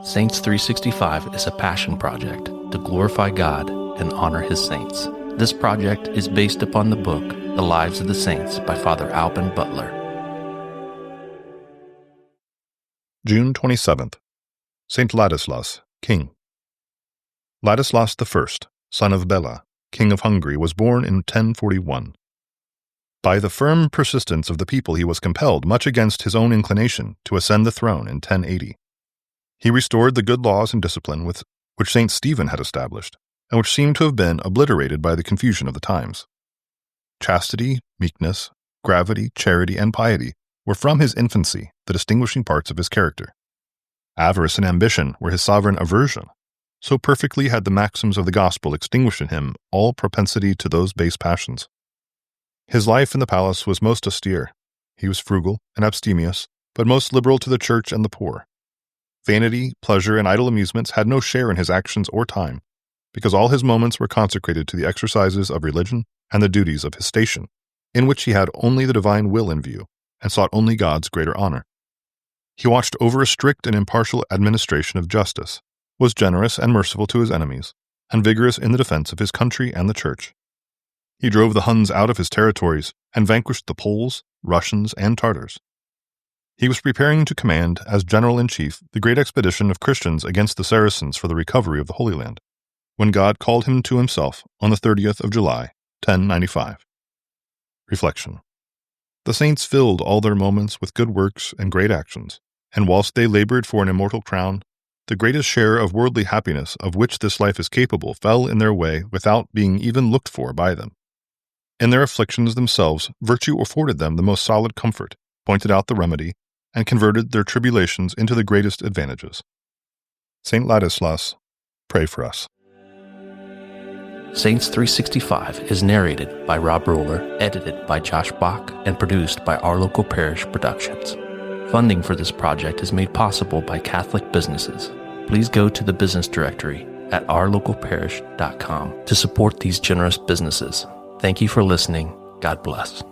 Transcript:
Saints 365 is a passion project to glorify God and honor His saints. This project is based upon the book, The Lives of the Saints by Father Alban Butler. June 27th. Saint Ladislas, King. Ladislas I, son of Bela, King of Hungary, was born in 1041. By the firm persistence of the people he was compelled, much against his own inclination, to ascend the throne in 1080. He restored the good laws and discipline which St. Stephen had established, and which seemed to have been obliterated by the confusion of the times. Chastity, meekness, gravity, charity, and piety were from his infancy the distinguishing parts of his character. Avarice and ambition were his sovereign aversion. So perfectly had the maxims of the gospel extinguished in him all propensity to those base passions. His life in the palace was most austere. He was frugal and abstemious, but most liberal to the church and the poor. Vanity, pleasure, and idle amusements had no share in his actions or time, because all his moments were consecrated to the exercises of religion and the duties of his station, in which he had only the divine will in view, and sought only God's greater honor. He watched over a strict and impartial administration of justice, was generous and merciful to his enemies, and vigorous in the defense of his country and the church. He drove the Huns out of his territories and vanquished the Poles, Russians, and Tartars. He was preparing to command, as general-in-chief, the great expedition of Christians against the Saracens for the recovery of the Holy Land, when God called him to himself on the 30th of July, 1095. Reflection. The saints filled all their moments with good works and great actions, and whilst they labored for an immortal crown, the greatest share of worldly happiness of which this life is capable fell in their way without being even looked for by them. In their afflictions themselves, virtue afforded them the most solid comfort, pointed out the remedy, and converted their tribulations into the greatest advantages. Saint Ladislas, pray for us. Saints 365 is narrated by Rob Roller, edited by Josh Bach, and produced by Our Local Parish Productions. Funding for this project is made possible by Catholic businesses. Please go to the business directory at ourlocalparish.com to support these generous businesses. Thank you for listening. God bless.